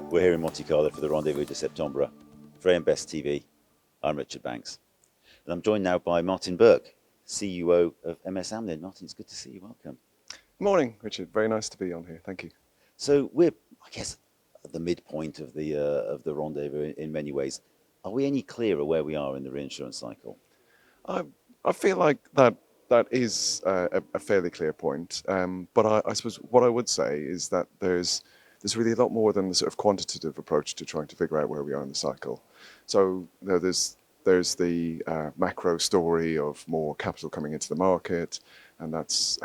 We're here in Monte Carlo for the Rendez-Vous de Septembre. For AM Best TV, I'm Richard Banks. And I'm joined now by Martin Burke, CEO of MS Amlin. Martin, it's good to see you. Welcome. Morning, Richard. Very nice to be on here. Thank you. So we're, I guess, at the midpoint of the rendezvous in many ways. Are we any clearer where we are in the reinsurance cycle? I I feel like that is a fairly clear point. But I suppose what I would say is that there's really a lot more than the sort of quantitative approach to trying to figure out where we are in the cycle. So there's the macro story of more capital coming into the market, and that's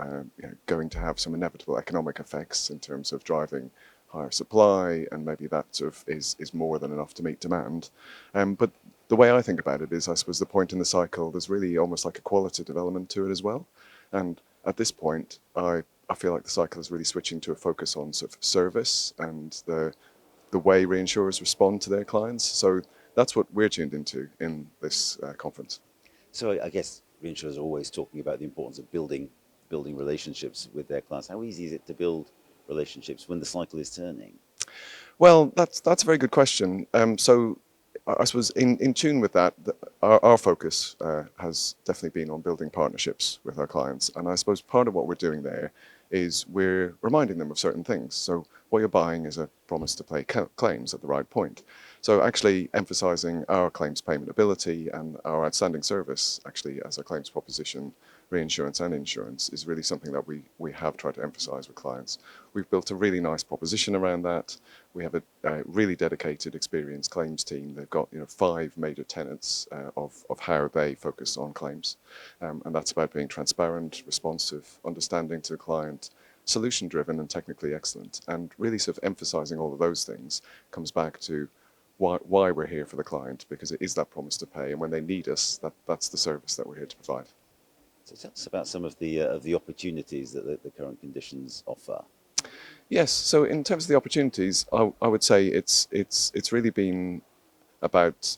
going to have some inevitable economic effects in terms of driving higher supply, and maybe that sort of is more than enough to meet demand. But the way I think about it is, I suppose the point in the cycle, there's really almost like a qualitative element to it as well. And at this point, I feel like the cycle is really switching to a focus on sort of service and the way reinsurers respond to their clients. So that's what we're tuned into in this conference. So I guess reinsurers are always talking about the importance of building relationships with their clients. How easy is it to build relationships when the cycle is turning? Well, that's a very good question. So I suppose in tune with that, our focus has definitely been on building partnerships with our clients. And I suppose part of what we're doing there is we're reminding them of certain things. So what you're buying is a promise to pay claims at the right point. So actually emphasizing our claims payment ability and our outstanding service, actually as a claims proposition, reinsurance and insurance, is really something that we have tried to emphasize with clients. We've built a really nice proposition around that. We have a really dedicated, experienced claims team. They've got 5 major tenets of how they focus on claims, and that's about being transparent, responsive, understanding to the client, solution-driven, and technically excellent. And really sort of emphasizing all of those things comes back to why we're here for the client, because it is that promise to pay, and when they need us, that's the service that we're here to provide. So tell us about some of the opportunities that the current conditions offer. Yes. So in terms of the opportunities, I would say it's really been about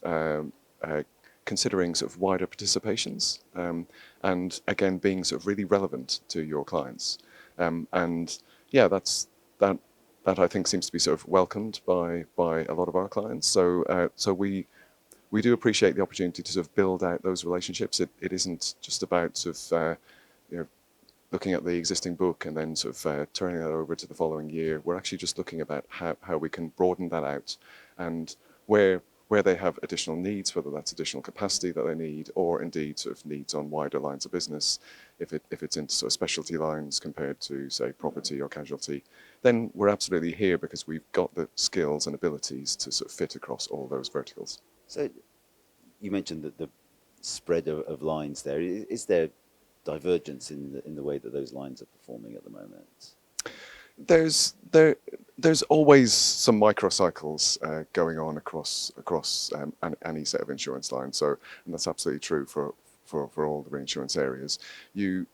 considering sort of wider participations, and again being sort of really relevant to your clients. And yeah, that I think seems to be sort of welcomed by a lot of our clients. So we do appreciate the opportunity to sort of build out those relationships. It isn't just about sort of looking at the existing book and then sort of turning that over to the following year. We're actually just looking about how we can broaden that out, and where they have additional needs, whether that's additional capacity that they need, or indeed sort of needs on wider lines of business. If it's into sort of specialty lines compared to, say, property or casualty, then we're absolutely here because we've got the skills and abilities to sort of fit across all those verticals. So you mentioned that the spread of lines there. Is there divergence in the way that those lines are performing at the moment? There's always some microcycles going on across any set of insurance lines. So, and that's absolutely true for all the reinsurance areas. You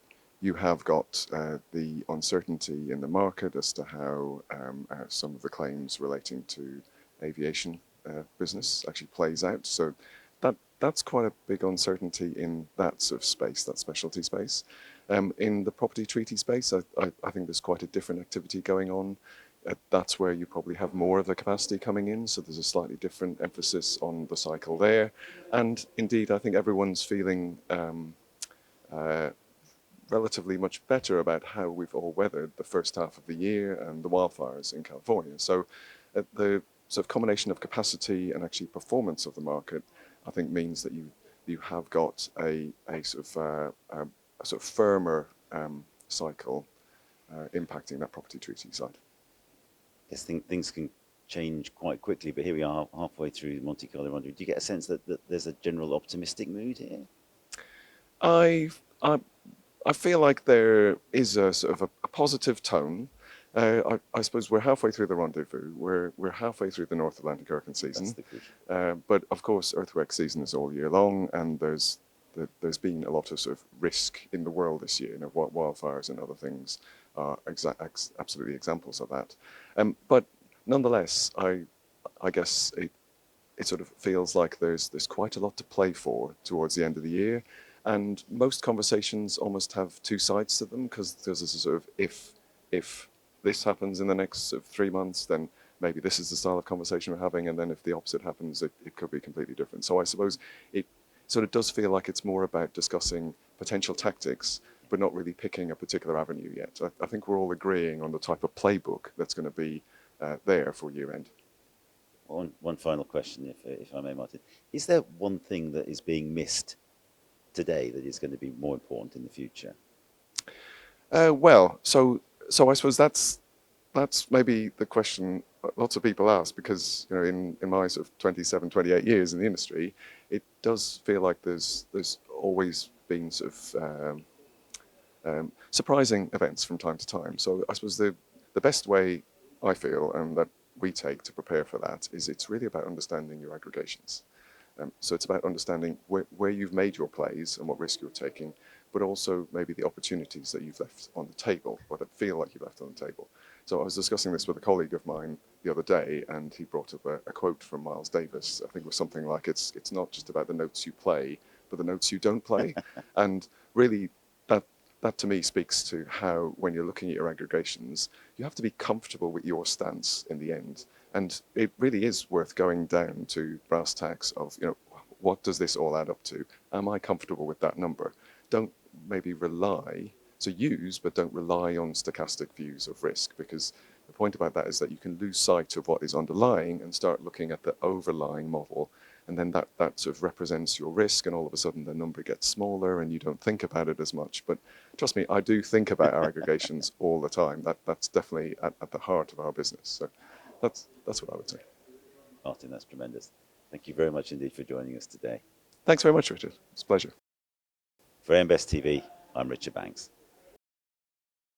have got the uncertainty in the market as to how some of the claims relating to aviation business actually plays out. So that's quite a big uncertainty in that sort of space, that specialty space. In the property treaty space, I think there's quite a different activity going on. That's where you probably have more of the capacity coming in, so there's a slightly different emphasis on the cycle there. And indeed, I think everyone's feeling relatively much better about how we've all weathered the first half of the year and the wildfires in California. So the sort of combination of capacity and actually performance of the market, I think, means that you have got a sort of firmer cycle impacting that property treaty side. I guess things can change quite quickly, but here we are halfway through Monte Carlo. Do you get a sense that there's a general optimistic mood here? I I feel like there is a sort of a positive tone. I suppose we're halfway through the rendezvous. We're halfway through the North Atlantic hurricane season. That's the crucial. But of course, earthquake season is all year long, and there's been a lot of sort of risk in the world this year. You know, wildfires and other things are absolutely examples of that. But nonetheless, I guess it sort of feels like there's quite a lot to play for towards the end of the year, and most conversations almost have two sides to them, because there's a sort of if this happens in the next sort of 3 months, then maybe this is the style of conversation we're having, and then if the opposite happens, it could be completely different. So I suppose it sort of does feel like it's more about discussing potential tactics, but not really picking a particular avenue yet. I think we're all agreeing on the type of playbook that's going to be there for year end. One final question, if I may, Martin. Is there one thing that is being missed today that is going to be more important in the future? So I suppose that's maybe the question lots of people ask, because in my sort of 27, 28 years in the industry, it does feel like there's always been sort of surprising events from time to time. So I suppose the best way I feel and that we take to prepare for that is it's really about understanding your aggregations. So it's about understanding where you've made your plays and what risk you're taking, but also maybe the opportunities that you've left on the table, or that feel like you've left on the table. So I was discussing this with a colleague of mine the other day, and he brought up a quote from Miles Davis. I think it was something like, it's not just about the notes you play, but the notes you don't play. And really, that to me speaks to how, when you're looking at your aggregations, you have to be comfortable with your stance in the end. And it really is worth going down to brass tacks of, what does this all add up to? Am I comfortable with that number? Don't maybe rely, so use, but don't rely on stochastic views of risk, because the point about that is that you can lose sight of what is underlying and start looking at the overlying model. And then that sort of represents your risk, and all of a sudden the number gets smaller and you don't think about it as much. But trust me, I do think about our aggregations all the time. That's definitely at the heart of our business. So that's what I would say. Martin, that's tremendous. Thank you very much indeed for joining us today. Thanks very much, Richard. It's a pleasure. For AM Best TV, I'm Richard Banks.